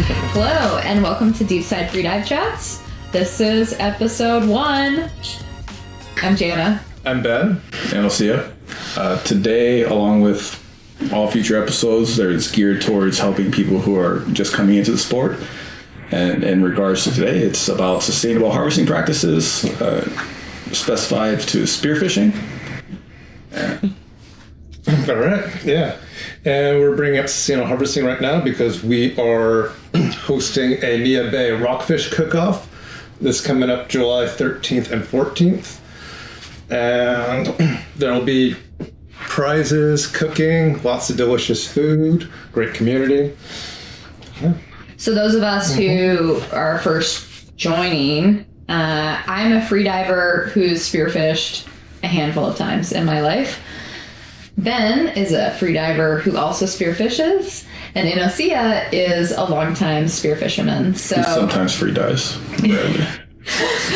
Hello, and welcome to Deepside Freedive Chats. This is episode 1. I'm Jana. I'm Ben. Inosia. Today, along with all future episodes, it's geared towards helping people who are just coming into the sport. And in regards to today, it's about sustainable harvesting practices, specified to spearfishing. All right, yeah. And we're bringing up sustainable harvesting right now because we are hosting a Nia Bay Rockfish Cook-Off. This coming up July 13th and 14th. And there'll be prizes, cooking, lots of delicious food, great community. Yeah. So those of us who are first joining, I'm a freediver who's spearfished a handful of times in my life. Ben is a freediver who also spearfishes, and Inosia is a longtime spearfisherman. So He sometimes free dives. Rarely.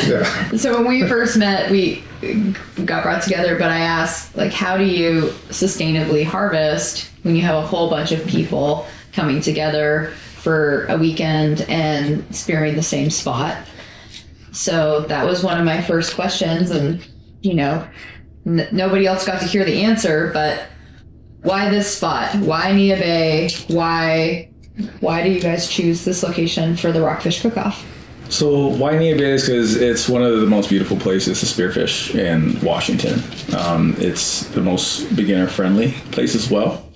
Yeah. So when we first met, we got brought together, but I asked, like, how do you sustainably harvest when you have a whole bunch of people coming together for a weekend and spearing the same spot? So that was one of my first questions, and, you know, nobody else got to hear the answer, but why this spot? Why Nia Bay? Why do you guys choose this location for the Rockfish Cook-Off? So why Nia Bay is because it's one of the most beautiful places to spearfish in Washington. It's the most beginner-friendly place as well.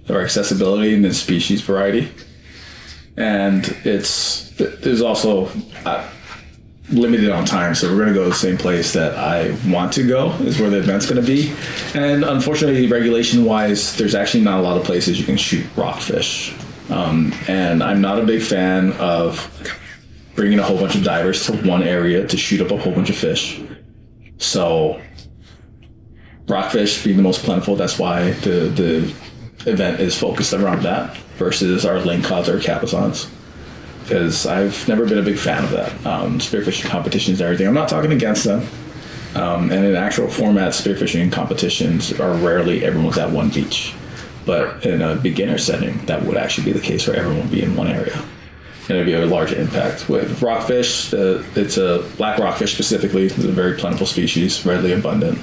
There are accessibility and the species variety. And there's also limited on time, so we're going to go to the same place that I want to go, is where the event's going to be. And unfortunately, regulation-wise, there's actually not a lot of places you can shoot rockfish. And I'm not a big fan of bringing a whole bunch of divers to one area to shoot up a whole bunch of fish. So rockfish being the most plentiful, that's why the event is focused around that versus our lingcods or capizons. Because I've never been a big fan of that. Spearfishing competitions and everything. I'm not talking against them. And in actual format, spearfishing competitions are rarely everyone's at one beach. But in a beginner setting, that would actually be the case where everyone would be in one area. And it'd be a larger impact. With rockfish, it's a black rockfish specifically. It's a very plentiful species, readily abundant.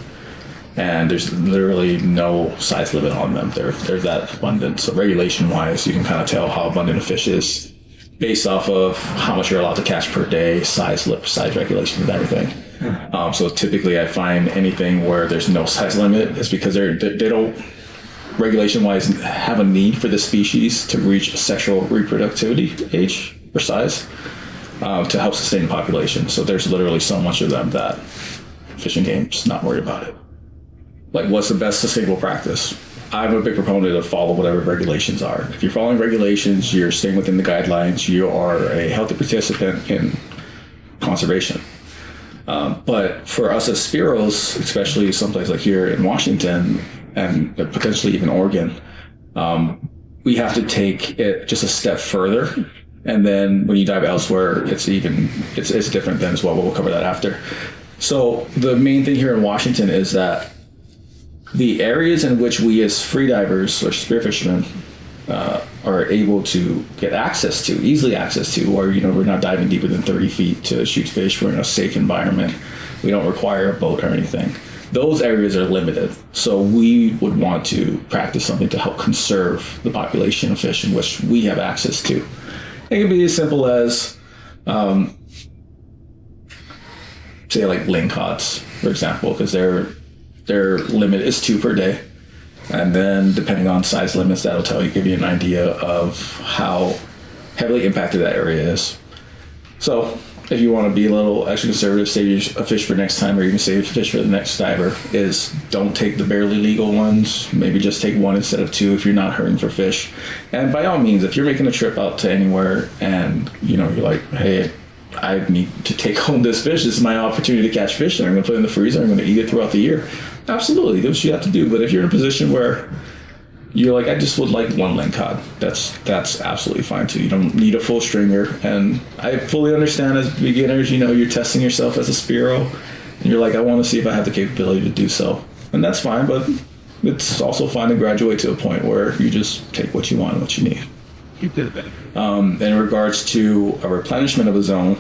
And there's literally no size limit on them. They're that abundant. So regulation-wise, you can kind of tell how abundant a fish is based off of how much you're allowed to catch per day, size regulations and everything. So typically I find anything where there's no size limit is because they don't, regulation-wise, have a need for the species to reach sexual reproductivity age or size to help sustain the population. So there's literally so much of them that Fish and Game just not worried about it. Like, what's the best sustainable practice? I'm a big proponent of follow whatever regulations are. If you're following regulations, you're staying within the guidelines, you are a healthy participant in conservation. But for us as spearos, especially someplace like here in Washington and potentially even Oregon, we have to take it just a step further. And then when you dive elsewhere, it's different then as well. We'll cover that after. So the main thing here in Washington is that the areas in which we as freedivers or spearfishermen are able to get easily access to, where, you know, we're not diving deeper than 30 feet to shoot fish, we're in a safe environment, we don't require a boat or anything. Those areas are limited. So we would want to practice something to help conserve the population of fish in which we have access to. It can be as simple as, say, like lingcods, for example, because their limit is 2 per day. And then depending on size limits, that'll give you an idea of how heavily impacted that area is. So if you want to be a little extra conservative, save a fish for next time, or even save a fish for the next diver, is don't take the barely legal ones. Maybe just take 1 instead of 2 if you're not hurting for fish. And by all means, if you're making a trip out to anywhere and, you know, you're like, hey, I need to take home this fish. This is my opportunity to catch fish, and I'm going to put it in the freezer. I'm going to eat it throughout the year. Absolutely, that's what you have to do. But if you're in a position where you're like, I just would like 1 lingcod, that's absolutely fine too. You don't need a full stringer. And I fully understand as beginners, you know, you're testing yourself as a spearo, and you're like, I want to see if I have the capability to do so. And that's fine, but it's also fine to graduate to a point where you just take what you want and what you need. In regards to a replenishment of a zone.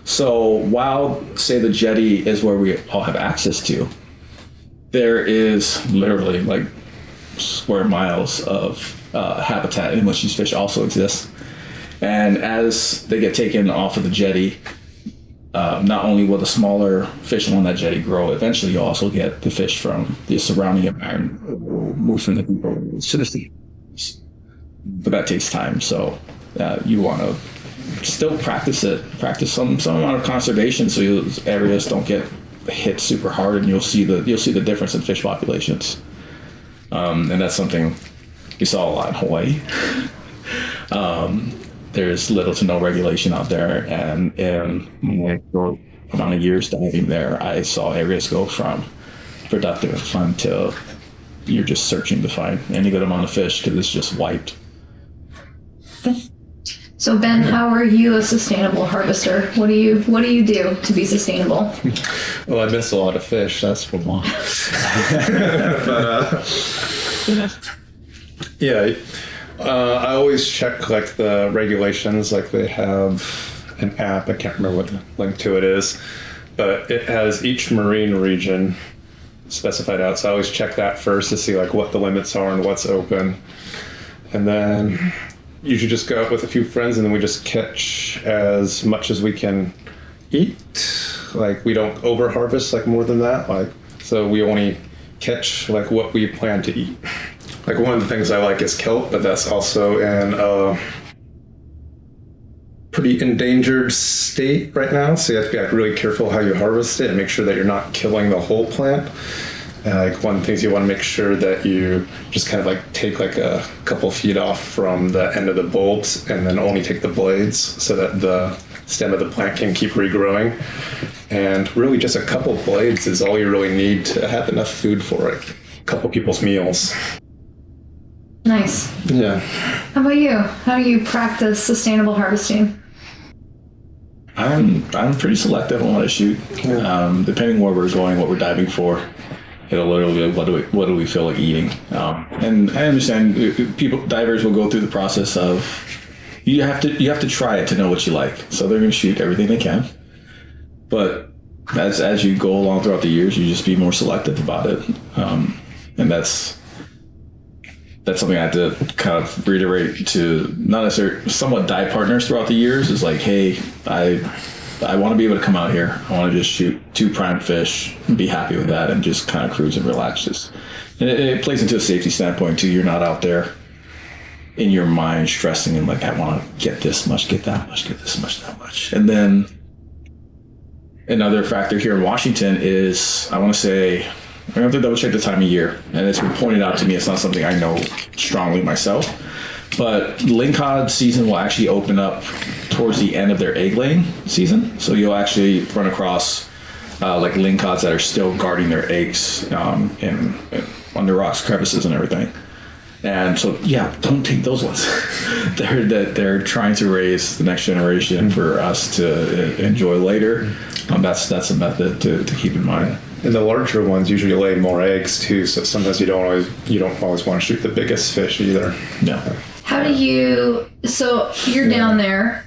So while, say, the jetty is where we all have access to, there is literally like square miles of habitat in which these fish also exist. And as they get taken off of the jetty, not only will the smaller fish on that jetty grow, eventually you also get the fish from the surrounding environment move from the deeper to the sea. But that takes time, so you want to still practice some amount of conservation, so those areas don't get hit super hard, and you'll see the difference in fish populations. And that's something we saw a lot in Hawaii. There's little to no regulation out there, and in the amount of years diving there, I saw areas go from productive and fun to you're just searching to find any good amount of fish because it's just wiped. So Ben, how are you a sustainable harvester? What do you do to be sustainable? Well, I miss a lot of fish, that's for one. I always check like the regulations. Like they have an app, I can't remember what the link to it is, but it has each marine region specified out. So I always check that first to see like what the limits are and what's open, and then usually just go out with a few friends, and then we just catch as much as we can eat. Like we don't over harvest like more than that. Like so we only catch like what we plan to eat. Like one of the things I like is kelp, but that's also in a pretty endangered state right now. So you have to be like really careful how you harvest it and make sure that you're not killing the whole plant. And like one of the things you want to make sure that you just kind of like take like a couple feet off from the end of the bulbs and then only take the blades so that the stem of the plant can keep regrowing. And really just a couple blades is all you really need to have enough food for it. A couple people's meals. Nice. Yeah. How about you? How do you practice sustainable harvesting? I'm pretty selective on what I shoot. Depending where we're going, what we're diving for, it'll literally be like, what do we feel like eating? And I understand divers will go through the process of you have to try it to know what you like. So they're going to shoot everything they can, but as you go along throughout the years, you just be more selective about it, and that's something I had to kind of reiterate to not necessarily somewhat dive partners throughout the years. Is like, hey, I want to be able to come out here. I want to just shoot 2 prime fish and be happy with that and just kind of cruise and relax. And it plays into a safety standpoint too. You're not out there in your mind stressing and like, I want to get this much, get that much, get this much, that much. And then another factor here in Washington is, I want to say, I have to double check the time of year. And it's been pointed out to me, it's not something I know strongly myself, but lingcod season will actually open up towards the end of their egg laying season. So you'll actually run across like lingcods that are still guarding their eggs in under rocks, crevices, and everything. And so, yeah, don't take those ones. they're trying to raise the next generation for us to enjoy later. That's a method to keep in mind. And the larger ones usually lay more eggs too, so sometimes you don't always want to shoot the biggest fish either. No. How do you? So you're down there.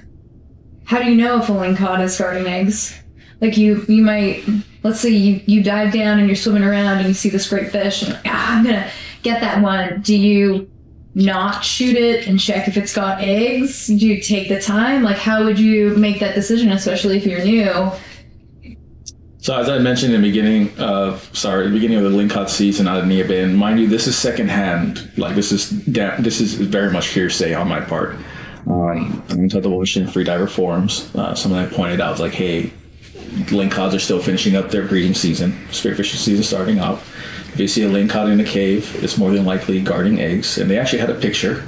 How do you know if a lingcod is guarding eggs? Like you might, let's say you dive down and you're swimming around and you see this great fish and you're like, I'm gonna get that one. Do you not shoot it and check if it's got eggs? Do you take the time? Like how would you make that decision, especially if you're new? So as I mentioned in the beginning of the lingcod season out of Nia Bay, and mind you, this is secondhand. Like this is very much hearsay on my part. I'm into the Ocean Freediver forums. Someone I pointed out was like, hey, lingcods are still finishing up their breeding season, spearfishing season starting up. If you see a lingcod in a cave, it's more than likely guarding eggs. And they actually had a picture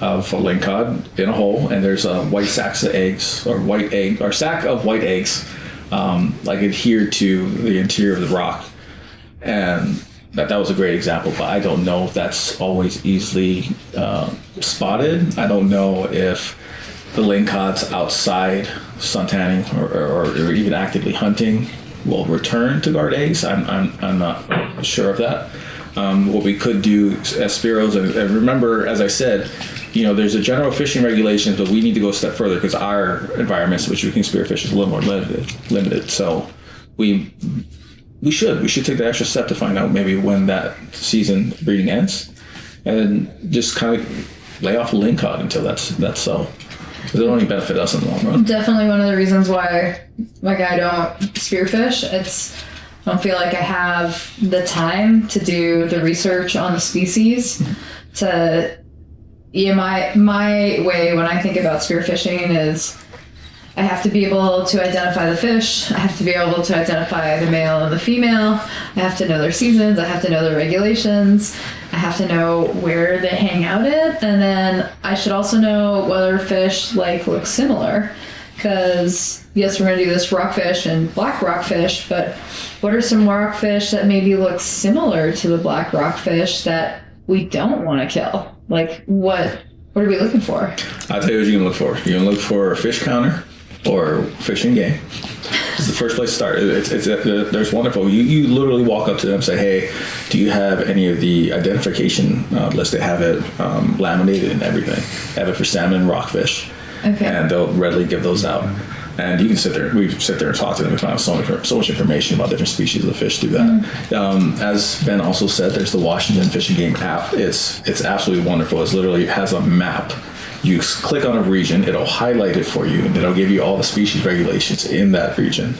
of a lingcod in a hole, and there's white sacks of eggs, or sack of white eggs. Like adhered to the interior of the rock, and that was a great example. But I don't know if that's always easily spotted. I don't know if the lingcods outside suntanning or even actively hunting will return to guard eggs. I'm not sure of that. What we could do as spearos, and remember, as I said, there's a general fishing regulations, but we need to go a step further because our environments, which we can spearfish, is a little more limited. So we should take the extra step to find out maybe when that season breeding ends, and just kind of lay off a lingcod until that's so. Because it'll only benefit us in the long run. Definitely one of the reasons why, like, I don't spearfish. I don't feel like I have the time to do the research on the species. My way when I think about spearfishing is I have to be able to identify the fish. I have to be able to identify the male and the female. I have to know their seasons. I have to know their regulations. I have to know where they hang out at. And then I should also know whether fish look similar. Because yes, we're going to do this rockfish and black rockfish, but what are some rockfish that maybe look similar to the black rockfish that we don't want to kill? What are we looking for? I'll tell you what you're going to look for. You're going to look for a fish counter or fishing game. It's the first place to start. There's wonderful. You literally walk up to them and say, hey, do you have any of the identification lists? They have it laminated and everything. They have it for salmon and rockfish. Okay. And they'll readily give those out. And you can sit there and talk to them. We find out so much information about different species of fish through that. Mm-hmm. As Ben also said, there's the Washington Fishing Game app. It's absolutely wonderful. It has a map. You click on a region, it'll highlight it for you, and it'll give you all the species regulations in that region.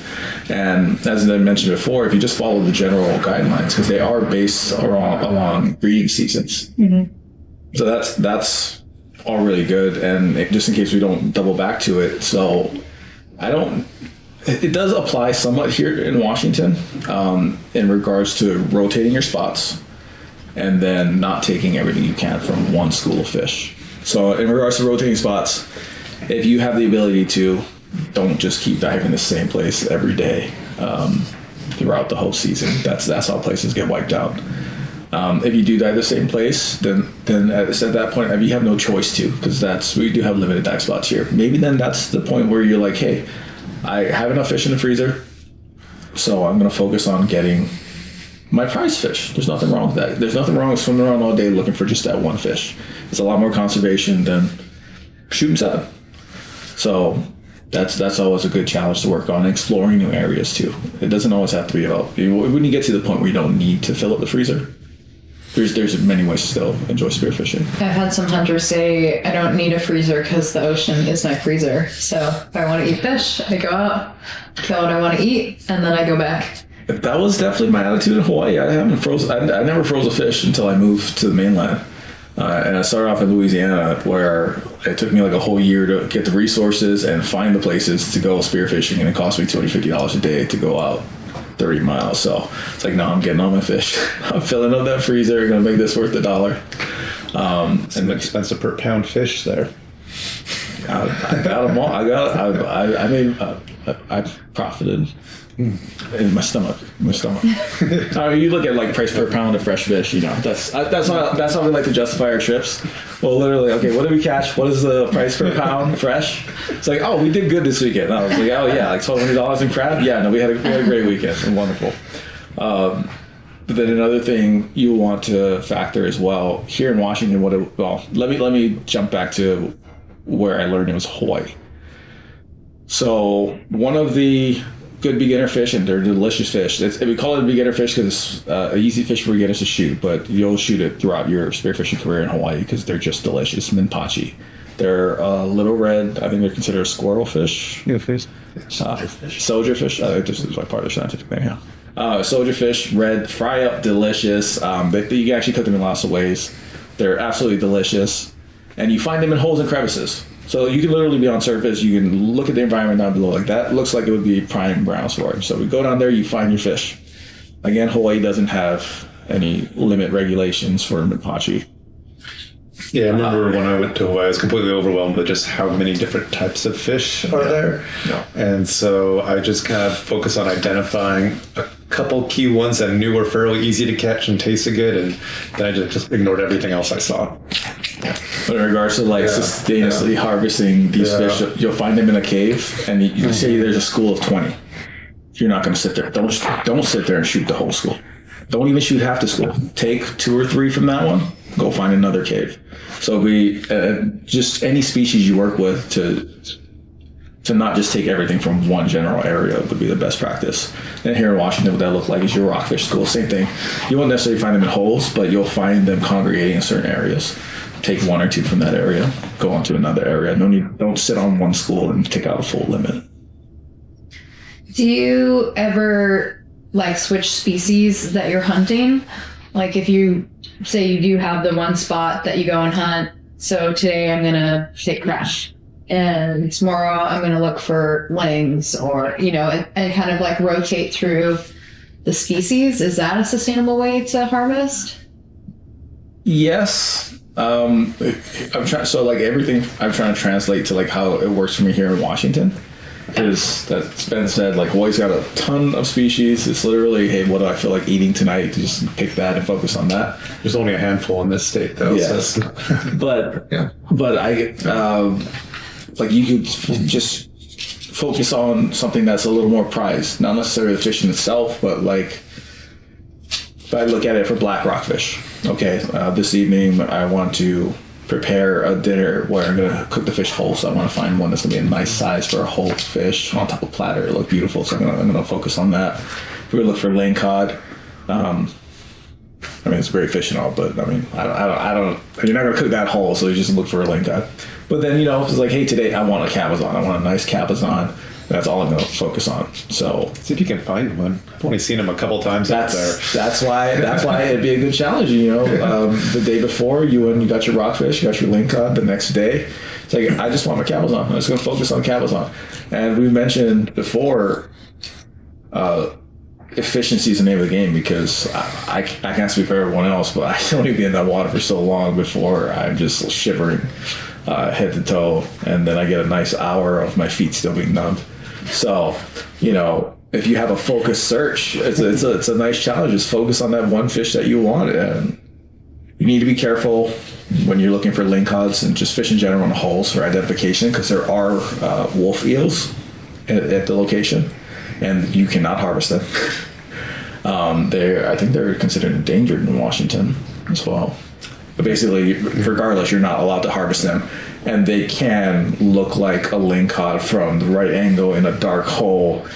And as I mentioned before, if you just follow the general guidelines, because they are based along breeding seasons. Mm-hmm. So that's all really good. And just in case we don't double back to it, so it does apply somewhat here in Washington in regards to rotating your spots and then not taking everything you can from one school of fish. So in regards to rotating spots, if you have the ability to, don't just keep diving the same place every day throughout the whole season. That's how places get wiped out. If you do dive the same place, then at that point, you have no choice to, because we do have limited dive spots here. Maybe then that's the point where you're like, hey, I have enough fish in the freezer, so I'm going to focus on getting my prize fish. There's nothing wrong with that. There's nothing wrong with swimming around all day looking for just that one fish. It's a lot more conservation than shooting 7. So that's always a good challenge to work on, exploring new areas too. It doesn't always have to be about, when you get to the point where you don't need to fill up the freezer, there's many ways to still enjoy spearfishing. I've had some hunters say, I don't need a freezer because the ocean is my freezer. So if I want to eat fish, I go out, kill what I want to eat, and then I go back. That was definitely my attitude in Hawaii. I never froze a fish until I moved to the mainland. And I started off in Louisiana, where it took me a whole year to get the resources and find the places to go spearfishing, and it cost me $250 a day to go out 30 miles. So it's no, I'm getting all my fish. I'm filling up that freezer, gonna make this worth $1. It's an expensive per pound fish there. I got them all. I profited. In my stomach. You look at price per pound of fresh fish. That's how we like to justify our trips. Well, literally, okay, what did we catch? What is the price per pound fresh? It's we did good this weekend. I was oh yeah, $1,200 in crab. Yeah, no, we had a great weekend. And wonderful. But then another thing you want to factor as well here in Washington. Let me jump back to where I learned it was Hawaii. So one of the good beginner fish, and they're delicious fish. We call it a beginner fish because it's an easy fish for beginners to shoot, but you'll shoot it throughout your spearfishing career in Hawaii because they're just delicious. Minpachi. They're little red. I think they're considered a squirrel fish. Yeah, fish. Soldier fish. This is part of the scientific name. Yeah. Soldier fish, red, fry up, delicious. You can actually cook them in lots of ways. They're absolutely delicious, and you find them in holes and crevices. So you can literally be on surface, you can look at the environment down below, that looks like it would be prime browse for it. So we go down there, you find your fish. Again, Hawaii doesn't have any limit regulations for Minpachi. Yeah, I remember when I went to Hawaii, I was completely overwhelmed with just how many different types of fish are there. Yeah. And so I just kind of focused on identifying a couple key ones that I knew were fairly easy to catch and tasted good, and then I just ignored everything else I saw. But in regards to sustainably harvesting these fish, you'll find them in a cave, and you say there's a school of 20. You're not going to sit there. Don't sit there and shoot the whole school. Don't even shoot half the school. Take 2 or 3 from that one, go find another cave. So we just any species you work with to not just take everything from one general area would be the best practice. And here in Washington, what that look like is your rockfish school. Same thing. You won't necessarily find them in holes, but you'll find them congregating in certain areas. Take one or two from that area, go on to another area. Don't sit on one school and take out a full limit. Do you ever like switch species that you're hunting? Like if you say you do have the one spot that you go and hunt, so today I'm gonna take crab, and tomorrow I'm gonna look for lings, or and kind of like rotate through the species. Is that a sustainable way to harvest? Yes. I'm trying. So like everything, I'm trying to translate to like how it works for me here in Washington. Because that's been said, like Hawaii's got a ton of species. It's literally, hey, what do I feel like eating tonight? Just pick that and focus on that. There's only a handful in this state, though. Yeah. So but I get like you could just focus on something that's a little more prized, not necessarily the fish in itself, but like if I look at it for black rockfish. Okay, this evening I want to prepare a dinner where I'm going to cook the fish whole, so I want to find one that's going to be a nice size for a whole fish on top of a platter. It'll look beautiful, so I'm going to focus on that. We're going to look for ling cod. I mean, it's great fish and all, but I mean, I don't. You're not going to cook that whole, so you just look for a ling cod. But then if it's like, hey, today I want a cabezon. I want a nice cabezon. That's all I'm going to focus on. So see if you can find one. I've only seen them a couple times out there. That's why it'd be a good challenge. The day before you got your rockfish, you got your ling cod. The next day, it's like I just want my cabezon. I'm just going to focus on cabezon. And we mentioned before, efficiency is the name of the game, because I can't speak for everyone else, but I can only be in that water for so long before I'm just shivering head to toe, and then I get a nice hour of my feet still being numbed. So, if you have a focused search, it's a nice challenge. Just focus on that one fish that you want, and you need to be careful when you're looking for ling cods and just fish in general in holes for identification, because there are wolf eels at the location, and you cannot harvest them. I think they're considered endangered in Washington as well. But basically, regardless, you're not allowed to harvest them. And they can look like a ling cod from the right angle in a dark hole.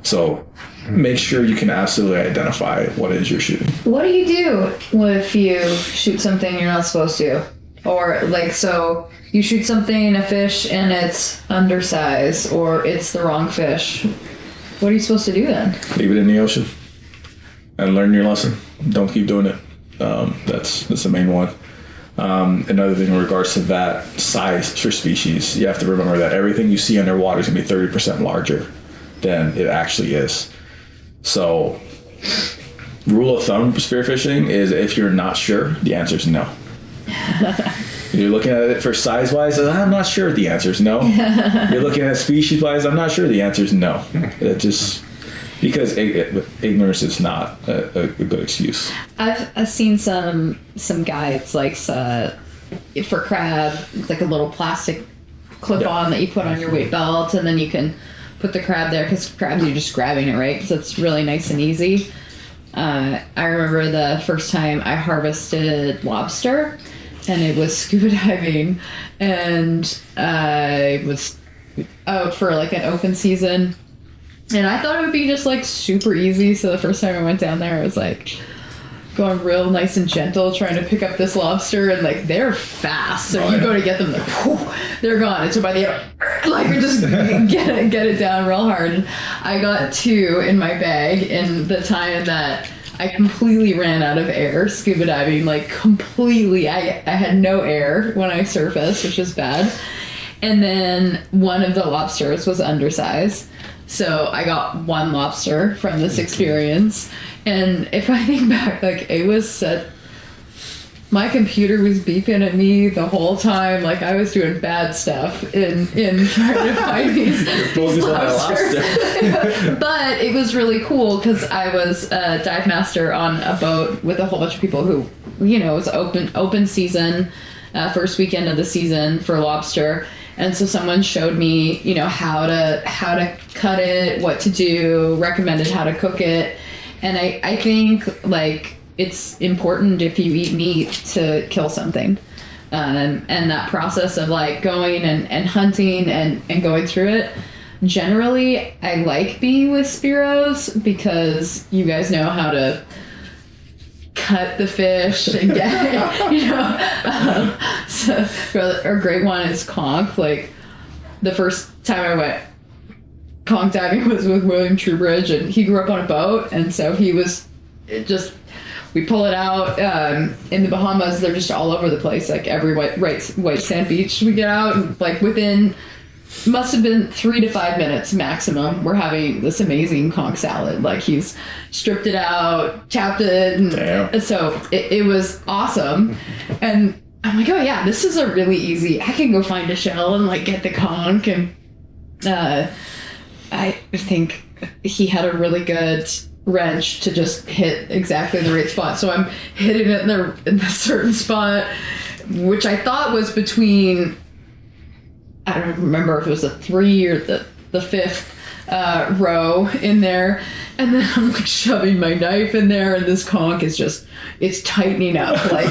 So make sure you can absolutely identify what it is you're shooting. What do you do if you shoot something you're not supposed to? Or so you shoot something, a fish, and it's undersized, or it's the wrong fish. What are you supposed to do then? Leave it in the ocean and learn your lesson. Don't keep doing it. That's the main one. Another thing in regards to that size for species, you have to remember that everything you see underwater is going to be 30% larger than it actually is. So, rule of thumb for spearfishing is if you're not sure, the answer is no. You're looking at it for size-wise, I'm not sure, the answer is no. You're looking at species-wise, I'm not sure, the answer is no. It just... Because ignorance is not a good excuse. I've seen some guides for crab. It's like a little plastic clip-on that you put on your weight belt, and then you can put the crab there, because crabs, you're just grabbing it, right? So it's really nice and easy. I remember the first time I harvested lobster, and it was scuba diving, and I was out for an open season. And I thought it would be just super easy. So the first time I went down there, I was going real nice and gentle, trying to pick up this lobster, and they're fast. So you go to get them, they're gone. And so by the end, we just get it down real hard. And I got 2 in my bag in the time that I completely ran out of air scuba diving, completely. I had no air when I surfaced, which was bad. And then one of the lobsters was undersized. So I got 1 lobster from this experience. And if I think back, it was set. My computer was beeping at me the whole time. I was doing bad stuff in trying to find these lobsters. But it was really cool, because I was a dive master on a boat with a whole bunch of people who, it was open season, first weekend of the season for lobster. And so someone showed me, how to cut it, what to do, recommended how to cook it. And I think it's important if you eat meat to kill something. And that process of like going and hunting and going through it. Generally, I like being with spearos because you guys know how to cut the fish and get it, so our great one is conch. Like the first time I went conch diving was with William Truebridge, and he grew up on a boat, and so we pull it out in the Bahamas. They're just all over the place, like every white sand beach we get out, and like within must have been 3 to 5 minutes maximum, we're having this amazing conch salad. Like he's stripped it out, chopped it, and so it was awesome. And I'm like, oh yeah, this is a really easy, I can go find a shell and like get the conch. And I think he had a really good wrench to just hit exactly the right spot. So I'm hitting it in the certain spot, which I thought was between, I don't remember if it was the 3 or the 5th row in there. And then I'm like shoving my knife in there, and this conch is just, it's tightening up like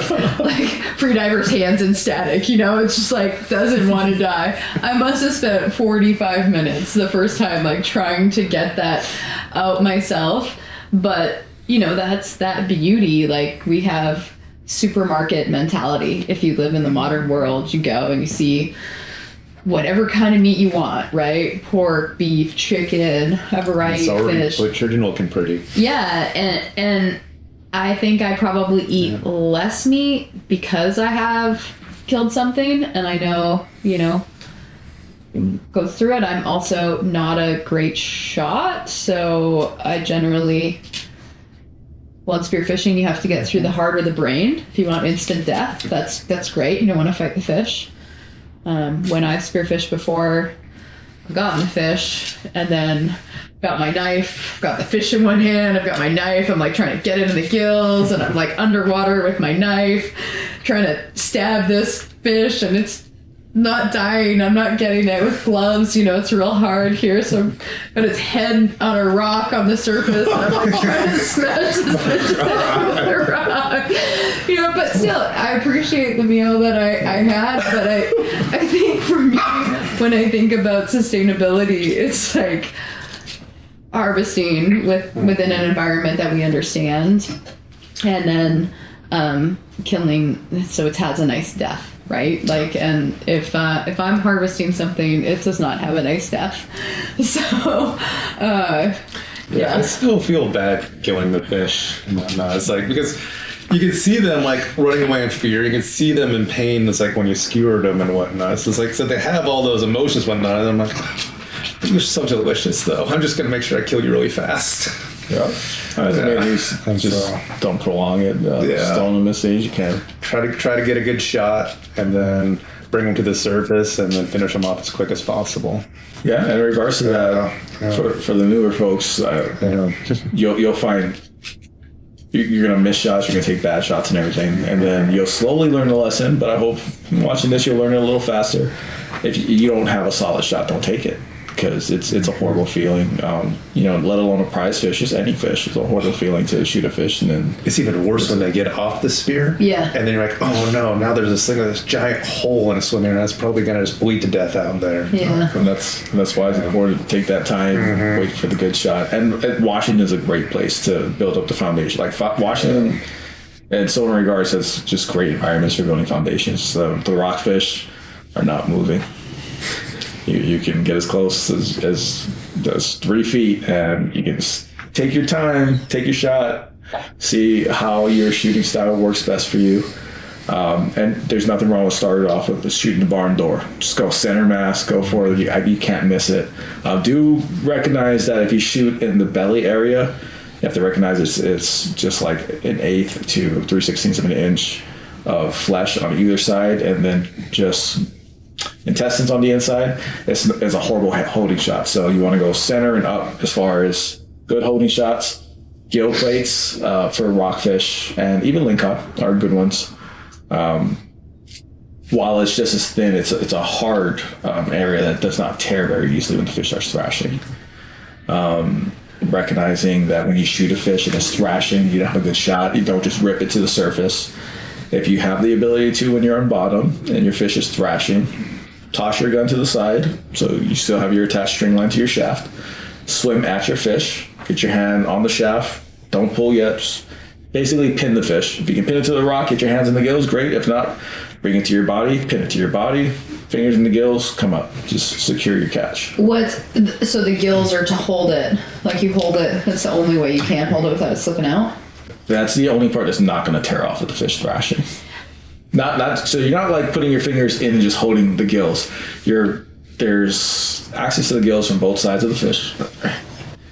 freediver's hands in static, it's just like doesn't want to die. I must have spent 45 minutes the first time like trying to get that out myself. But that's that beauty. Like we have supermarket mentality. If you live in the modern world, you go and you see whatever kind of meat you want, right? Pork, beef, chicken, a variety of fish. Butchered and looking pretty. Yeah, and I think I probably eat less meat because I have killed something, and I know, go through it. I'm also not a great shot, so I generally, in spearfishing, you have to get through the heart or the brain. If you want instant death, that's great. You don't want to fight the fish. When I've spearfished before, I've gotten the fish and then got my knife, got the fish in one hand, I've got my knife, I'm like trying to get it in the gills, and I'm like underwater with my knife, trying to stab this fish, and it's not dying. I'm not getting it with gloves, it's real hard here, so I've got its head on a rock on the surface, and I'm like trying to smash this fish's head with a rock. But still, I appreciate the meal that I had, but I think for me, when I think about sustainability, it's like harvesting within an environment that we understand, and then killing so it has a nice death. Right? Like, and if I'm harvesting something, it does not have a nice death. So, yeah, I still feel bad killing the fish and whatnot. It's like, because you can see them like running away in fear. You can see them in pain. It's like when you skewered them and whatnot. So it's like, so they have all those emotions and whatnot. And I'm like, you're so delicious though. I'm just going to make sure I kill you really fast. Yeah. Maybe just don't prolong it. Still in the mid-stage, you can. Try to get a good shot and then bring them to the surface and then finish them off as quick as possible. Yeah, in regards to that, for the newer folks, you'll find you're going to miss shots, you're going to take bad shots and everything, and then you'll slowly learn the lesson, but I hope watching this you'll learn it a little faster. If you don't have a solid shot, don't take it. Because it's a horrible feeling, let alone a prize fish, just any fish. It's a horrible feeling to shoot a fish, and then it's even worse when they get off the spear. Yeah. And then you're like, oh no, now there's this giant hole in a swim lane, and that's probably gonna just bleed to death out there. Yeah. And that's why it's important to take that time, wait for the good shot. And Washington is a great place to build up the foundation. Like Washington, and so in regards, has just great environments for building foundations. The rockfish are not moving. You can get as close as 3 feet, and you can just take your time, take your shot, see how your shooting style works best for you. And there's nothing wrong with starting off with shooting the barn door. Just go center mass, go for it. You can't miss it. Do recognize that if you shoot in the belly area, you have to recognize it's just like 1/8 to 3/16 of an inch of flesh on either side, and then just intestines on the inside. It's a horrible holding shot. So you want to go center and up as far as good holding shots. Gill plates for rockfish and even lingcod are good ones. While it's just as thin, it's a hard area that does not tear very easily when the fish starts thrashing. recognizing that when you shoot a fish and it's thrashing, you don't have a good shot. You don't just rip it to the surface. If you have the ability to, when you're on bottom and your fish is thrashing, toss your gun to the side so you still have your attached string line to your shaft. Swim at your fish. Get your hand on the shaft. Don't pull yet. Just basically pin the fish. If you can pin it to the rock, get your hands in the gills, great. If not, bring it to your body, pin it to your body, fingers in the gills, come up. Just secure your catch. So the gills are to hold it. Like you hold it, that's the only way you can hold it without it slipping out? That's the only part that's not going to tear off with the fish thrashing. So you're not like putting your fingers in and just holding the gills. There's access to the gills from both sides of the fish.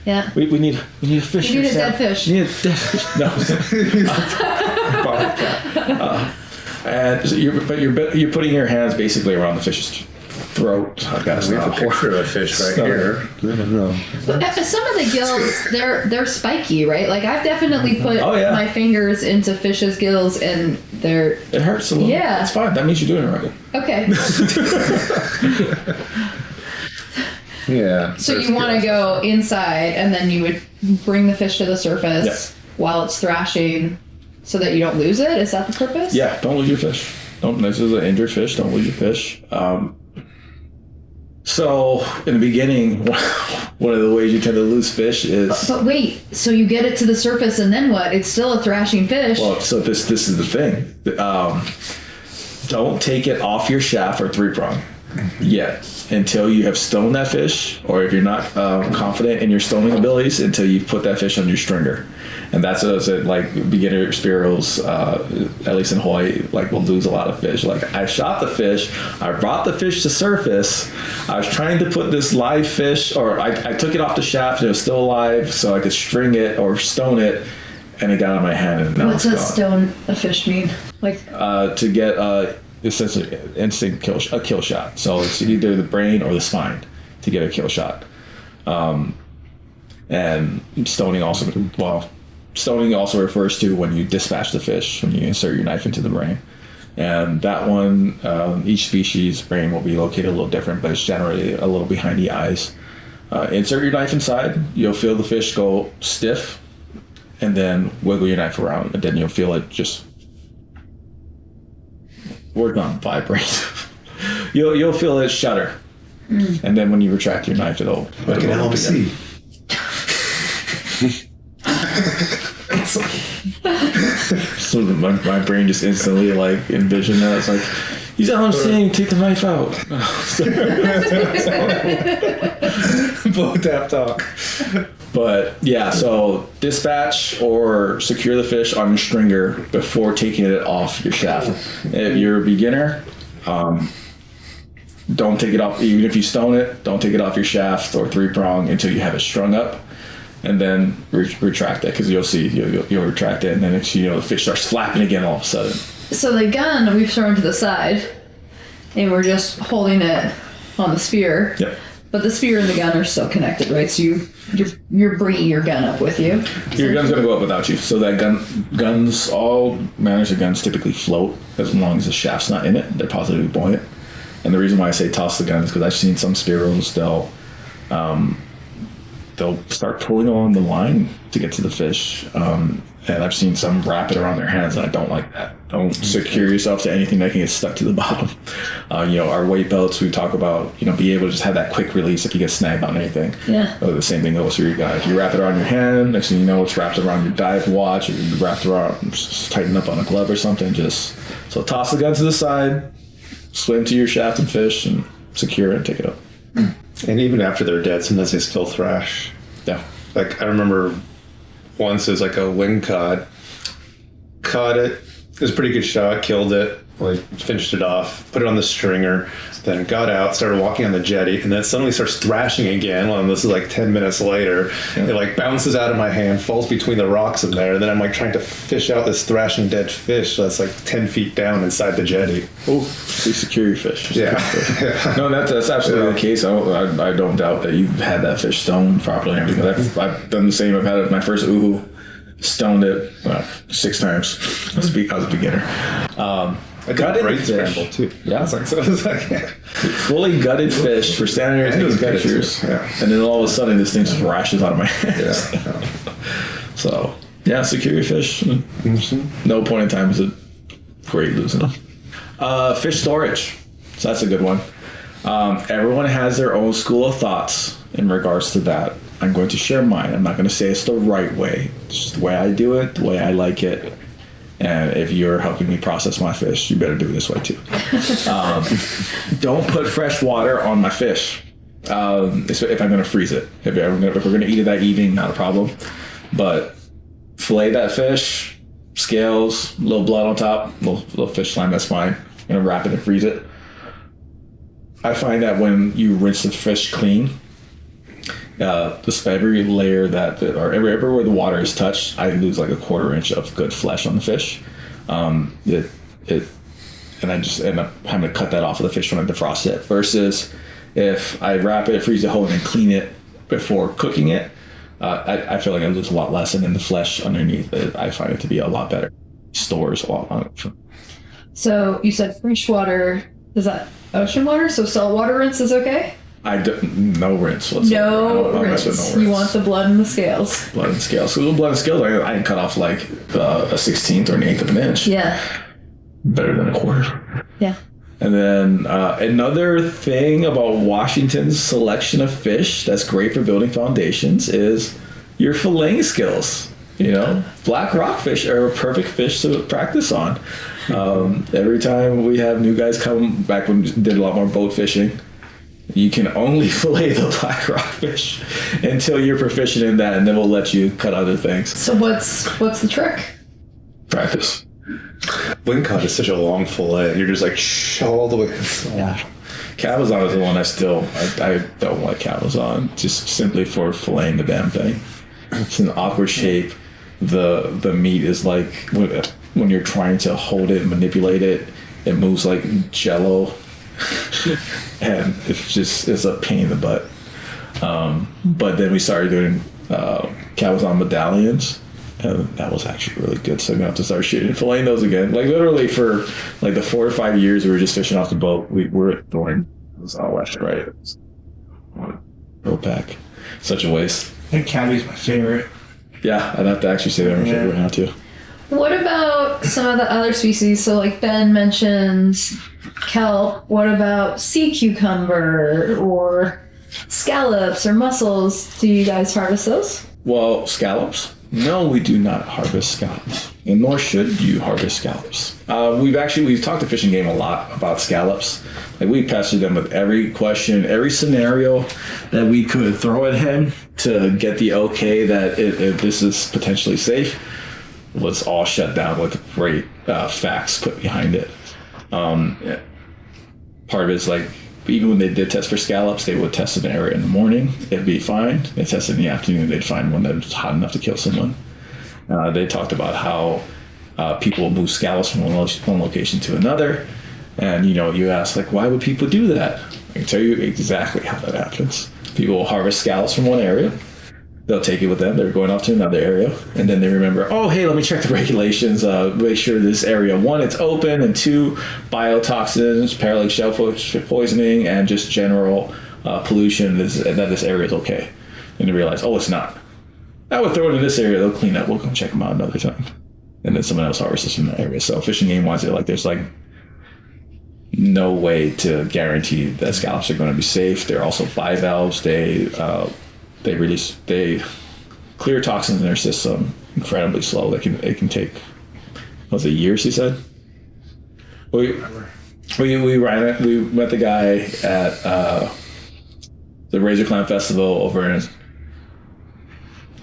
Yeah. We need a fish. You need a dead fish. We need a dead fish. No. And so you're putting your hands basically around the fish's throat. I guess. We have a picture of a fish right here. I don't know. But some of the gills, they're spiky, right? Like I've definitely put my fingers into fish's gills and it hurts a little. Yeah. It's fine. That means you're doing it right. Okay. Yeah. So you want to go inside and then you would bring the fish to the surface while it's thrashing so that you don't lose it? Is that the purpose? Yeah, don't lose your fish. This is an injured fish. Don't lose your fish. So in the beginning, one of the ways you tend to lose fish is... But wait, so you get it to the surface and then what? It's still a thrashing fish. Well, so this is the thing. Don't take it off your shaft or three prong yet until you have stoned that fish, or if you're not confident in your stoning abilities, until you've put that fish on your stringer. And that's like beginner spearos, at least in Hawaii, like will lose a lot of fish. Like I shot the fish, I brought the fish to surface, I was trying to put this live fish, or I took it off the shaft and it was still alive so I could string it or stone it, and it got on my hand and now What's it's a gone. stone a fish mean? Like to get essentially instant kill shot. So it's either the brain or the spine to get a kill shot. And stoning also refers to when you dispatch the fish, when you insert your knife into the brain. And that one, each species brain will be located a little different, but it's generally a little behind the eyes. Insert your knife inside, you'll feel the fish go stiff, and then wiggle your knife around, and then you'll feel it just vibrate. You'll feel it shudder, and then when you retract your knife, it'll Like an LMC. So my brain just instantly like envisioned that. It's like, he's LMCing, take the knife out. Blow tap talk. But yeah, so dispatch or secure the fish on your stringer before taking it off your shaft. If you're a beginner, don't take it off. Even if you stone it, don't take it off your shaft or three prong until you have it strung up, and then retract it, because you'll see you'll retract it, and then it's, the fish starts flapping again all of a sudden. So the gun we've thrown to the side, and we're just holding it on the spear. Yep. But the spear and the gun are still connected, right? So you're bringing your gun up with you. Your gun's gonna go up without you. So that guns, all manners of guns typically float as long as the shaft's not in it. They're positively buoyant. And the reason why I say toss the gun is because I've seen some spearos, they'll start pulling on the line to get to the fish. And I've seen some wrap it around their hands, and I don't like that. Don't secure yourself to anything that can get stuck to the bottom. Our weight belts, we talk about, be able to just have that quick release if you get snagged on anything. Yeah. The same thing goes for you guys. You wrap it around your hand, next thing you know, it's wrapped around your dive watch, or you wrapped around, just tighten up on a glove or something. So toss the gun to the side, swim to your shaft and fish, and secure it and take it up. And even after they're dead, sometimes they still thrash. Yeah. Like, I remember once it was like a wing cod. Caught it. It was a pretty good shot. Killed it. Like, finished it off. Put it on the stringer. Then got out. Started walking on the jetty. And then it suddenly starts thrashing again. Well, and this is like 10 minutes later. Yeah. It like bounces out of my hand. Falls between the rocks in there. And then I'm like trying to fish out this thrashing dead fish that's like 10 feet down inside the jetty. Oh, so you secure your fish. Yeah. No, that's absolutely the case. I don't doubt that you've had that fish stoned properly and everything. I've done the same. I've had my first uhu, stoned it 6 times. I was a beginner. I did Gutted brain fish. scramble too. Yeah. It's like Fully gutted fish. We're standing there taking gutted pictures. too, yeah. And then all of a sudden this thing just rashes out of my hands. yeah. So, yeah, secure your fish. No point in time is it great losing them. Fish storage. So that's a good one. Everyone has their own school of thoughts in regards to that. I'm going to share mine. I'm not going to say it's the right way. It's just the way I do it, the way I like it. And if you're helping me process my fish, you better do it this way too. Don't put fresh water on my fish if I'm going to freeze it. If we're going to eat it that evening, not a problem. But fillet that fish, scales, a little blood on top, little fish slime, that's fine. I'm going to wrap it and freeze it. I find that when you rinse the fish clean, every layer or everywhere the water is touched, I lose like a 1/4 inch of good flesh on the fish. And I just end up having to cut that off of the fish when I defrost it. Versus if I wrap it, freeze it whole, and then clean it before cooking it, I feel like I lose a lot less, and then the flesh underneath it, I find it to be a lot better. Stores a lot. So you said freshwater. Is that ocean water? So saltwater rinse is okay? No rinse whatsoever. No rinse. You want the blood and the scales. Blood and scales. So the blood and scales, I can cut off like a 16th or an 1/8 of an inch. Yeah. Better than a 1/4. Yeah. And then another thing about Washington's selection of fish that's great for building foundations is your filleting skills. Black rockfish are a perfect fish to practice on. Every time we have new guys come back when we did a lot more boat fishing, you can only fillet the black rockfish until you're proficient in that, and then we'll let you cut other things. So what's the trick? Practice. Wing cod is such a long fillet. You're just like all the way. Yeah. Cabezon is the one I don't like Cabezon, just simply for filleting the damn thing. It's an awkward shape. The meat is like when you're trying to hold it and manipulate it, it moves like jello. And it's a pain in the butt. But then we started doing Cabezon medallions, and that was actually really good. So I'm gonna have to start shooting and filleting those again. Like literally for like the 4 or 5 years we were just fishing off the boat. We were throwing this out west, right? Roll pack. Such a waste. I think Cabby's my favorite. Yeah, I'd have to actually say they're my favorite now too. What about some of the other species? So like Ben mentions kelp. What about sea cucumber or scallops or mussels? Do you guys harvest those? Well, scallops? No, we do not harvest scallops. And nor should you harvest scallops. We've talked to Fishing Game a lot about scallops. Like we pestered them with every question, every scenario that we could throw at him to get the okay that if this is potentially safe. Was all shut down with great facts put behind it. Part of it is like, even when they did test for scallops, they would test an area in the morning, it'd be fine. They tested in the afternoon, they'd find one that was hot enough to kill someone. They talked about how people move scallops from one location to another. And you ask, like, why would people do that? I can tell you exactly how that happens. People will harvest scallops from one area. They'll take it with them. They're going off to another area. And then they remember, oh, hey, let me check the regulations. Make sure this area, 1, it's open, and 2, biotoxins, paralytic shellfish poisoning, and just general pollution, that this area is okay. And they realize, oh, it's not. I would throw it in this area. They'll clean up. We'll come check them out another time. And then someone else harvests from that area. So Fishing Game wants it like there's like no way to guarantee that scallops are going to be safe. They're also bivalves. They clear toxins in their system incredibly slow. It can take, was it years? He said. We met the guy at the Razor Climb Festival over in.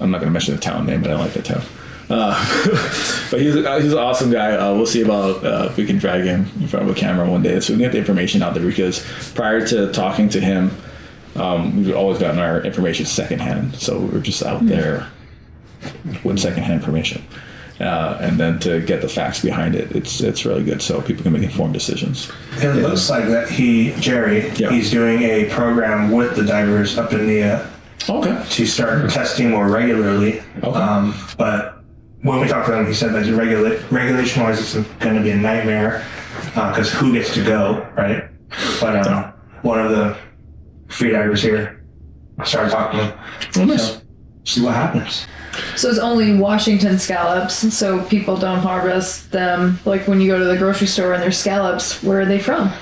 I'm not going to mention the town name, but I like that town. But he's an awesome guy. We'll see about if we can drag him in front of a camera one day, so we can get the information out there. Because prior to talking to him, we've always gotten our information secondhand, so we were just out there with secondhand information, and then to get the facts behind it, it's really good, so people can make informed decisions. And it looks like that he's doing a program with the divers up in the to start testing more regularly. But when we talked to him, he said that regulation-wise, it's going to be a nightmare. because who gets to go, right? But one of the freedivers here started talking to him. Oh, nice. So, see what happens. So it's only Washington scallops, so people don't harvest them. Like when you go to the grocery store and there's scallops, where are they from?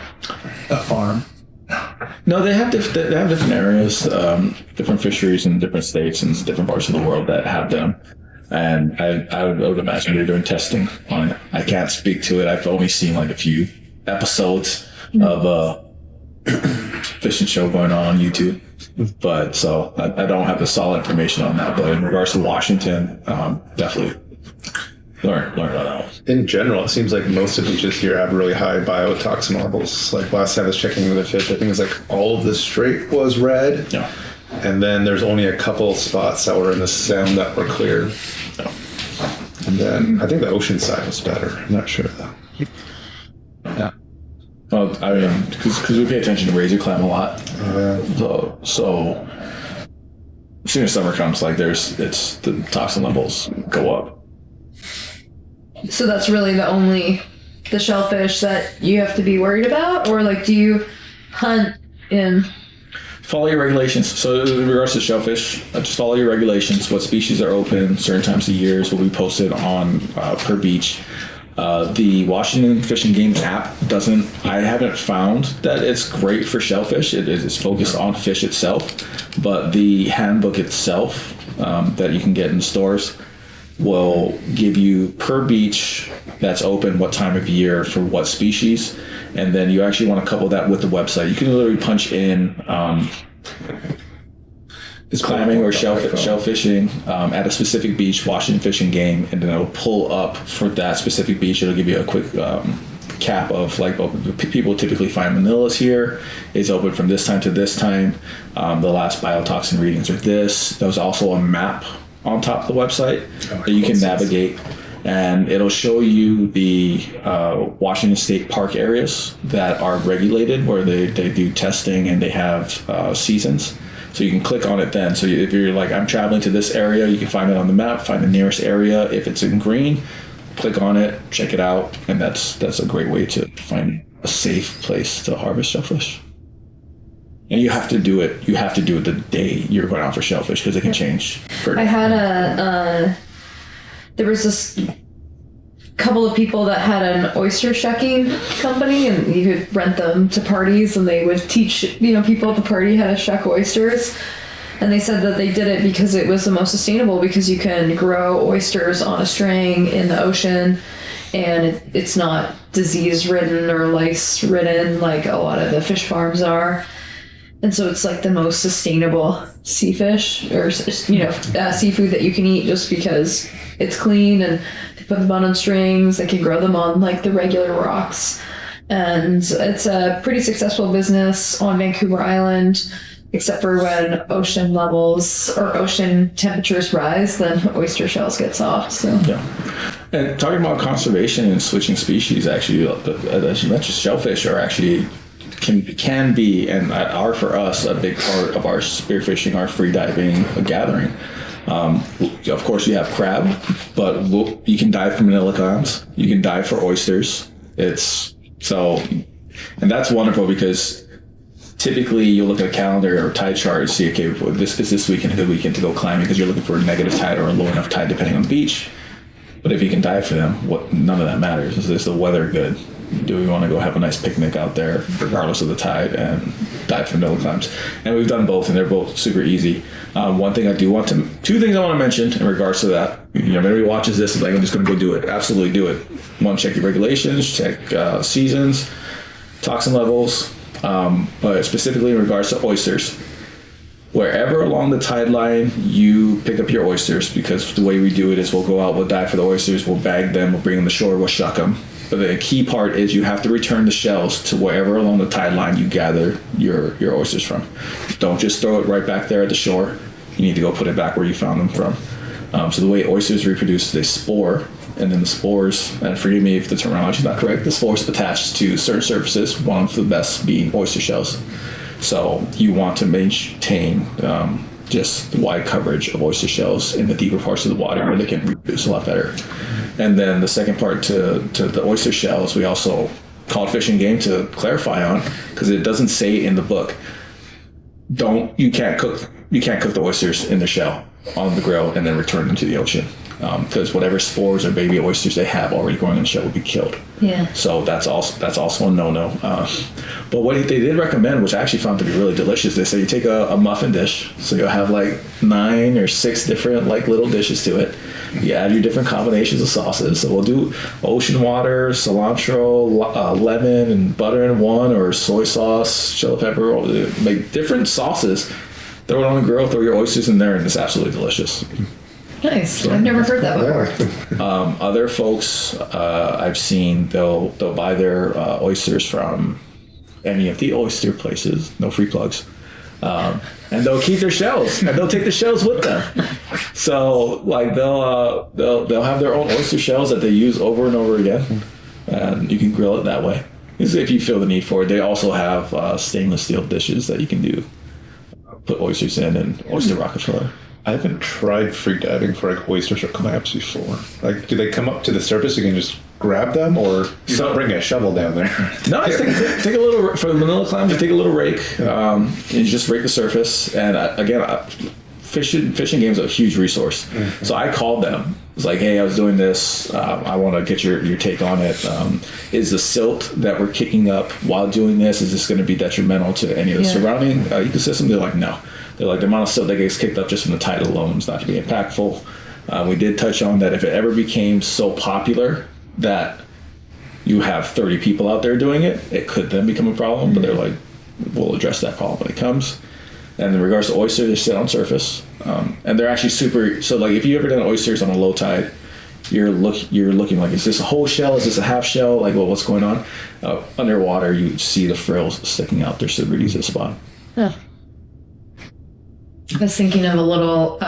A farm. No, they have different areas, different fisheries in different states and different parts of the world that have them. And I would imagine they're doing testing on it. I can't speak to it. I've only seen like a few episodes of a fishing show going on YouTube. But so I don't have the solid information on that. But in regards to Washington, definitely learn about that one. In general, it seems like most of the beaches here have really high biotoxin levels. Like last time I was checking with the fish, I think it was like all of the strait was red. Yeah. And then there's only a couple spots that were in the sound that were clear. Yeah. And then I think the ocean side was better. I'm not sure though. Yeah. Well, I mean, because we pay attention to razor clam a lot. So as soon as summer comes, like the toxin levels go up. So that's really the shellfish that you have to be worried about? Or like, do you hunt in? Follow your regulations. So in regards to shellfish, just follow your regulations. What species are open certain times of years will be posted on per beach. The Washington Fish and Game app I haven't found that it's great for shellfish. It is focused on fish itself, but the handbook itself that you can get in stores will give you per beach that's open what time of year for what species, and then you actually want to couple that with the website. You can literally punch in clamming or shell fishing at a specific beach, Washington Fish and Game, and then it'll pull up for that specific beach. It'll give you a quick cap of like people typically find Manilas here. It's open from this time to this time. The last biotoxin readings are this. There's also a map on top of the website that you can navigate, and it'll show you the Washington State Park areas that are regulated, where they do testing and they have seasons. So you can click on it then. So if you're like, I'm traveling to this area, you can find it on the map, find the nearest area. If it's in green, click on it, check it out, and that's a great way to find a safe place to harvest shellfish. And you have to do it. You have to do it the day you're going out for shellfish, because it can change. I had there was this couple of people that had an oyster shucking company, and you could rent them to parties, and they would teach people at the party how to shuck oysters. And they said that they did it because it was the most sustainable, because you can grow oysters on a string in the ocean, and it's not disease ridden or lice ridden like a lot of the fish farms are. And so it's like the most sustainable seafish or seafood that you can eat, just because it's clean, and they put them on strings. They can grow them on like the regular rocks, and it's a pretty successful business on Vancouver Island. Except for when ocean levels or ocean temperatures rise, then oyster shells get soft. So yeah. And talking about conservation and switching species, actually, as you mentioned, shellfish are actually can be and are for us a big part of our spearfishing, our freediving gathering. Of course, you have crab, but you can dive for manila clams. You can dive for oysters. And that's wonderful, because typically you'll look at a calendar or tide chart and see, okay, this weekend a good weekend to go climbing, because you're looking for a negative tide or a low enough tide depending on the beach. But if you can dive for them, none of that matters. Is the weather good? Do we want to go have a nice picnic out there regardless of the tide and dive for manila clams? And we've done both, and they're both super easy. Two things I want to mention in regards to that. Everybody watches this and like, I'm just going to go do it. Absolutely do it. Want to check your regulations, check seasons, toxin levels. But specifically in regards to oysters, wherever along the tide line you pick up your oysters, because the way we do it is we'll go out, we'll dive for the oysters, we'll bag them, we'll bring them to shore, we'll shuck them. But the key part is you have to return the shells to wherever along the tide line you gather your oysters from. Don't just throw it right back there at the shore. You need to go put it back where you found them from. So the way oysters reproduce is they spore, and then the spores, and forgive me if the terminology is not correct, the spores attach to certain surfaces, one of the best being oyster shells. So you want to maintain just the wide coverage of oyster shells in the deeper parts of the water, where they can reproduce a lot better. And then the second part to the oyster shells, we also called Fishing Game to clarify on, because it doesn't say in the book. You can't cook the oysters in the shell on the grill and then return them to the ocean, because whatever spores or baby oysters they have already growing in the shell would be killed. Yeah. So that's also a no-no. But what they did recommend, which I actually found to be really delicious, they say you take a muffin dish, so you'll have like 9 or 6 different like little dishes to it. You add your different combinations of sauces. So we'll do ocean water, cilantro, lemon, and butter in one, or soy sauce, chili pepper. Make different sauces. Throw it on the grill, throw your oysters in there, and it's absolutely delicious. Nice. I've never heard that before. Other folks I've seen, they'll buy their oysters from any of the oyster places. No free plugs. And they'll keep their shells, and they'll take the shells with them. So like they'll have their own oyster shells that they use over and over again, and you can grill it that way. If you feel the need for it. They also have stainless steel dishes that you can put oysters in, and oyster Rockefeller. I haven't tried freediving for like oysters or clams before. Like, do they come up to the surface? You can just grab them, or you don't bring a shovel down there? No, just take a little, for the manila clams, you take a little rake, and you just rake the surface. And again, fishing game's a huge resource. Mm-hmm. So I called them. I was like, hey, I was doing this. I want to get your take on it. Is the silt that we're kicking up while doing this, is this going to be detrimental to any of the surrounding ecosystem? They're like, no. They're like, the amount of silt that gets kicked up just from the tide alone is not going to be impactful. We did touch on that if it ever became so popular that you have 30 people out there doing it, it could then become a problem. But they're like, we'll address that problem when it comes. And in regards to oysters, they sit on surface. And they're actually super, so like if you ever done oysters on a low tide, you're looking like, is this a whole shell? Is this a half shell? Like, well, what's going on? Underwater, you see the frills sticking out. They're super easy to spot. Huh. I was thinking of a little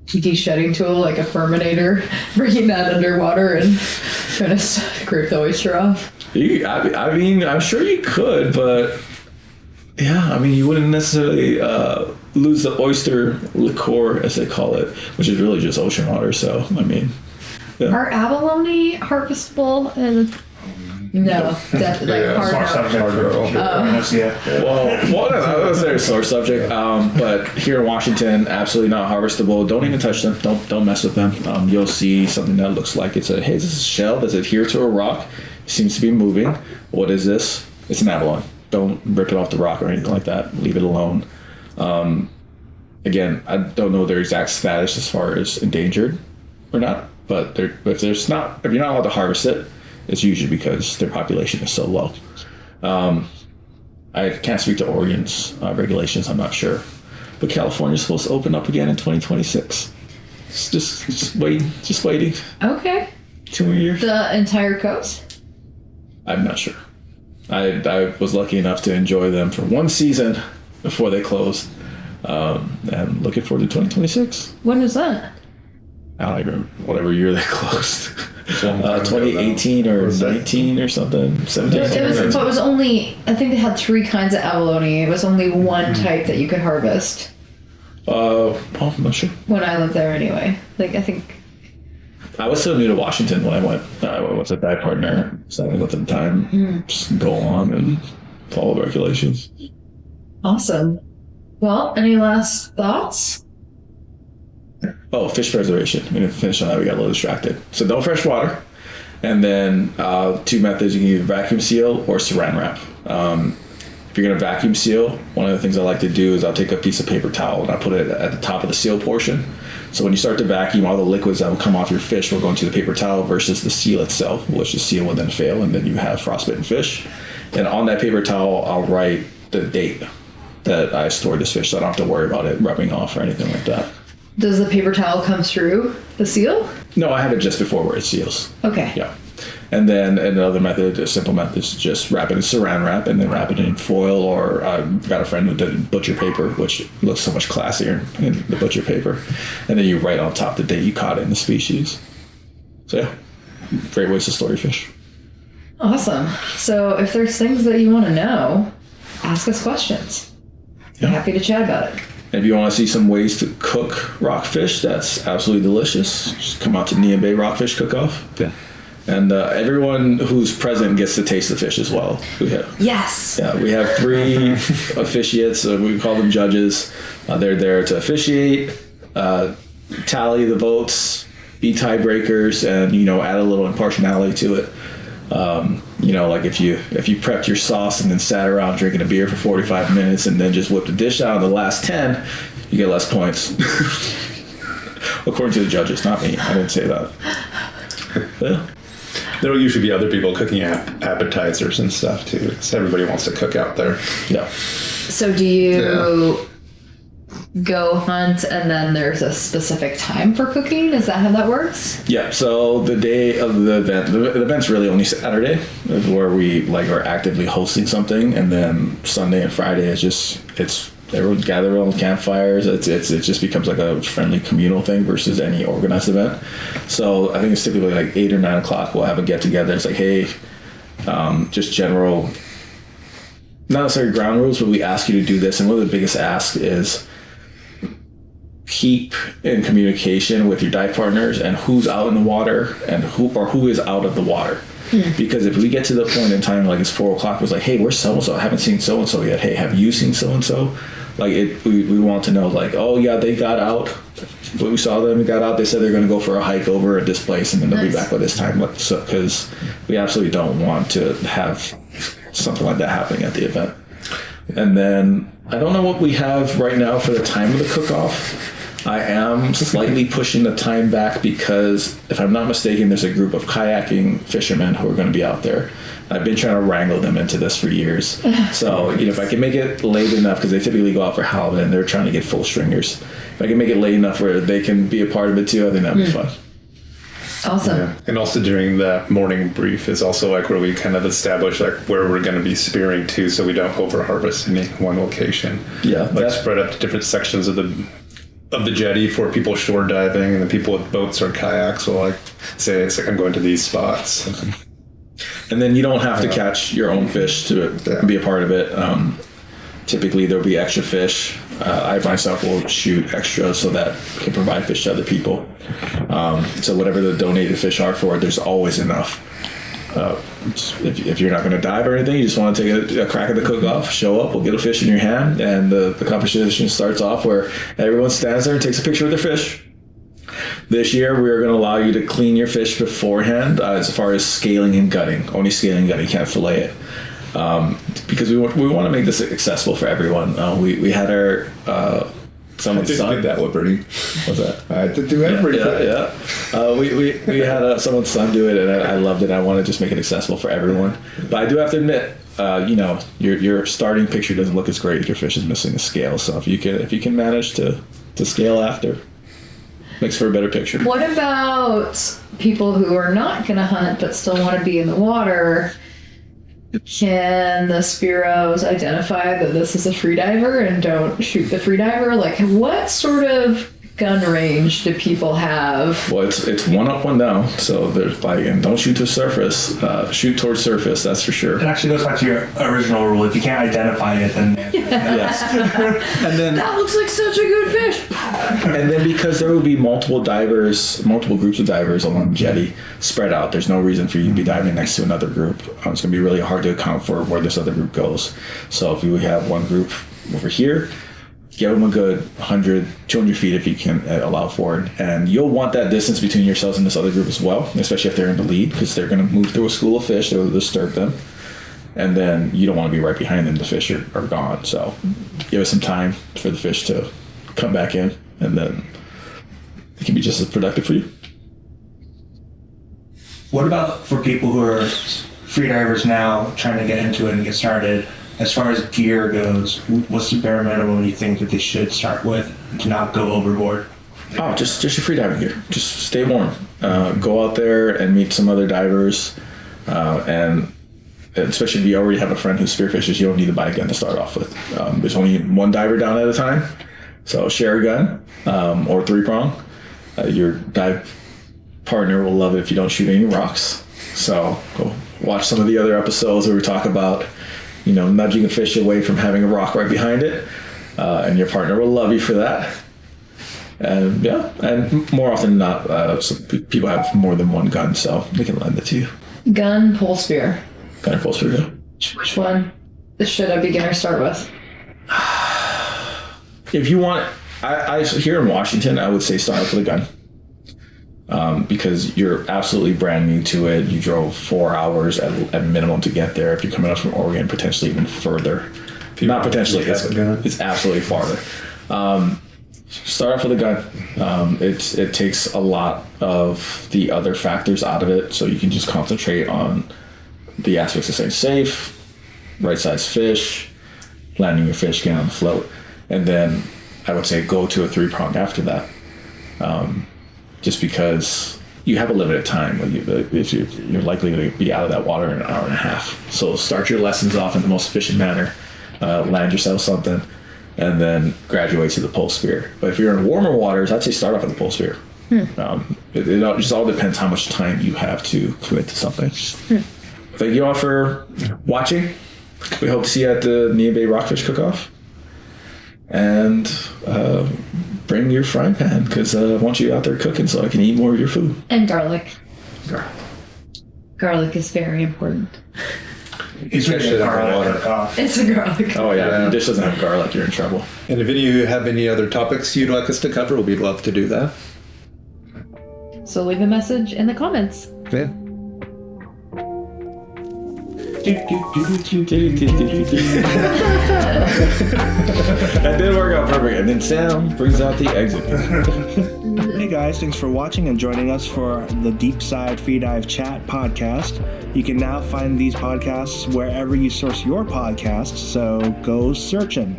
de-shedding tool, like a Furminator, bringing that underwater and trying to scrape the oyster off. I mean, I'm sure you could, but yeah, I mean, you wouldn't necessarily lose the oyster liqueur, as they call it, which is really just ocean water. So, I mean, yeah. Are abalone harvestable? No, that's like hard. Well, that's a sore subject. But here in Washington, absolutely not harvestable. Don't even touch them. Don't mess with them. You'll see something that looks like it's hey, this is a shell. Does it adhere to a rock? It seems to be moving. What is this? It's an abalone. Don't rip it off the rock or anything like that. Leave it alone. Again, I don't know their exact status as far as endangered or not. But if you're not allowed to harvest it, it's usually because their population is so low. I can't speak to Oregon's regulations. I'm not sure. But California's supposed to open up again in 2026. Just waiting. Okay. 2 more years. The entire coast? I'm not sure. I was lucky enough to enjoy them for one season before they closed. And looking forward to 2026. When is that? I don't even remember whatever year they closed. 2018 or 19 or something. 17. It was only, I think they had 3 kinds of abalone. It was only one type that you could harvest. I'm not sure. When I lived there anyway. Like, I think. I was so new to Washington when I went. I was a dive partner, so I didn't at the time just go on and follow regulations. Awesome. Well, any last thoughts? Oh, fish preservation. We didn't finish on that. We got a little distracted. So no fresh water. And then 2 methods. You can either vacuum seal or saran wrap. If you're going to vacuum seal, one of the things I like to do is I'll take a piece of paper towel and I put it at the top of the seal portion. So when you start to vacuum, all the liquids that will come off your fish will go into the paper towel versus the seal itself, which the seal will then fail, and then you have frostbitten fish. And on that paper towel, I'll write the date that I stored this fish, so I don't have to worry about it rubbing off or anything like that. Does the paper towel come through the seal? No, I have it just before where it seals. Okay. Yeah. And then another method, a simple method, is just wrap it in saran wrap and then wrap it in foil, or I've got a friend who did butcher paper, which looks so much classier in the butcher paper. And then you write on top the date you caught it and the species. So yeah, great ways to store your fish. Awesome. So if there's things that you want to know, ask us questions. Yeah. Happy to chat about it. And if you want to see some ways to cook rockfish, that's absolutely delicious. Just come out to Nia Bay Rockfish Cook-Off. Yeah. And everyone who's present gets to taste the fish as well. Yes. Yeah, we have 3 officiates. We call them judges. They're there to officiate, tally the votes, be tiebreakers, and add a little impartiality to it. Like if you prepped your sauce and then sat around drinking a beer for 45 minutes and then just whipped a dish out in the last 10, you get less points. According to the judges, not me. I didn't say that. Yeah. There will usually be other people cooking appetizers and stuff too, because everybody wants to cook out there. Yeah. So do you go hunt and then there's a specific time for cooking? Is that how that works? Yeah. So the day of the event, the event's really only Saturday, where we are actively hosting something, and then Sunday and Friday it's everyone gather around campfires. It just becomes like a friendly communal thing versus any organized event. So I think it's typically like 8 or 9 o'clock. We'll have a get together. It's like, hey, just general, not necessarily ground rules, but we ask you to do this. And one of the biggest asks is keep in communication with your dive partners and who's out in the water and who is out of the water. Because if we get to the point in time, like it's 4 o'clock, it's like, hey, where's so-and-so? I haven't seen so-and-so yet. Hey, have you seen so-and-so? Like we want to know, like, oh yeah, they got out. We saw them, got out. They said they're going to go for a hike over at this place and then they'll be back by this time. So, because we absolutely don't want to have something like that happening at the event. And then I don't know what we have right now for the time of the cook-off. I am slightly pushing the time back because, if I'm not mistaken, there's a group of kayaking fishermen who are going to be out there. I've been trying to wrangle them into this for years. So, if I can make it late enough, because they typically go out for halibut and they're trying to get full stringers. If I can make it late enough where they can be a part of it too, I think that'd be fun. Awesome. Yeah. And also during the morning brief is also like where we kind of establish like where we're going to be spearing to, so we don't over harvest any one location. Yeah. Like spread up to different sections of the jetty for people shore diving, and the people with boats or kayaks will like say, it's like, I'm going to these spots. And then you don't have to catch your own fish to be a part of it. Typically there'll be extra fish. I myself will shoot extra so that I can provide fish to other people. So whatever the donated fish are for, there's always enough. If you're not going to dive or anything, you just want to take a crack at the cook-off, show up, we'll get a fish in your hand, and the competition starts off where everyone stands there and takes a picture with their fish. This year, we're going to allow you to clean your fish beforehand as far as scaling and gutting. Only scaling and gutting, you can't fillet it. Because we want to make this accessible for everyone. We had our someone's son did that with Bernie. What's that? I had to do everything. Yeah. We had someone's son do it, and I loved it. I want to just make it accessible for everyone. But I do have to admit, your starting picture doesn't look as great if your fish is missing a scale. So if you can manage to scale after, makes for a better picture. What about people who are not going to hunt but still want to be in the water? Can the spearos identify that this is a freediver and don't shoot the freediver? Like, what sort of gun range do people have? Well, it's 1 up, 1 down. So there's and don't shoot to surface. Shoot towards surface. That's for sure. It actually goes back to your original rule. If you can't identify it, then yes. And then that looks like such a good fish. And then because there will be multiple groups of divers along the jetty spread out, there's no reason for you to be diving next to another group. It's going to be really hard to account for where this other group goes. So if you have one group over here, give them a good 100, 200 feet if you can allow for it. And you'll want that distance between yourselves and this other group as well, especially if they're in the lead, because they're going to move through a school of fish that will disturb them. And then you don't want to be right behind them. The fish are gone. So give us some time for the fish to come back in, and then it can be just as productive for you. What about for people who are freedivers now, trying to get into it and get started? As far as gear goes, what's the bare minimum you think that they should start with to not go overboard? Oh, just your freediving gear. Just stay warm. Go out there and meet some other divers, and especially if you already have a friend who spearfishes, you don't need to buy a gun to start off with. There's only one diver down at a time, so share a gun or 3-prong. Your dive partner will love it if you don't shoot any rocks. So go watch some of the other episodes where we talk about nudging a fish away from having a rock right behind it, and your partner will love you for that. And yeah, and more often than not, some people have more than one gun, so they can lend it to you. Gun, pole spear. Gun or pole spear, yeah. Which one should a beginner start with? If you want, I here in Washington, I would say start off with a gun. Because you're absolutely brand new to it. You drove 4 hours at minimum to get there. If you're coming up from Oregon, potentially even further. Not potentially, it's absolutely farther. Start off with a gun. It takes a lot of the other factors out of it, so you can just concentrate on the aspects of staying safe, right size fish, landing your fish, getting on the float, and then I would say go to a 3-prong after that. Just because you have a limited time. If you're likely to be out of that water in an hour and a half. So start your lessons off in the most efficient manner, land yourself something, and then graduate to the pole spear. But if you're in warmer waters, I'd say start off with the pole spear. It just all depends how much time you have to commit to something. Thank you all for watching. We hope to see you at the Nia Bay Rockfish Cook-Off. And bring your frying pan, because I want you out there cooking so I can eat more of your food. And garlic. Garlic is very important. It's really garlic. It's a garlic. Oh yeah, if your dish doesn't have garlic, you're in trouble. And if any of you have any other topics you'd like us to cover, we'd love to do that. So leave a message in the comments. Yeah. That did work out perfect. And then Sam brings out the exit. Hey guys, thanks for watching and joining us for the Deepside Freedive Chat podcast. You can now find these podcasts wherever you source your podcasts, so go searching.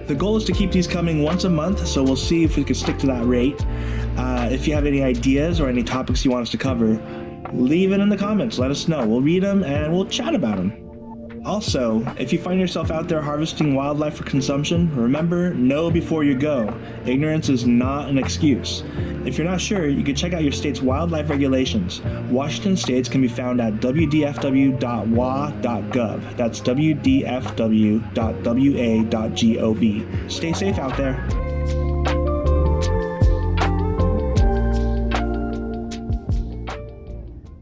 The goal is to keep these coming once a month, so we'll see if we can stick to that rate. If you have any ideas or any topics you want us to cover, leave it in the comments. Let us know. We'll read them and we'll chat about them. Also, if you find yourself out there harvesting wildlife for consumption, remember, know before you go. Ignorance is not an excuse. If you're not sure, you can check out your state's wildlife regulations. Washington states can be found at wdfw.wa.gov. That's wdfw.wa.gov. Stay safe out there.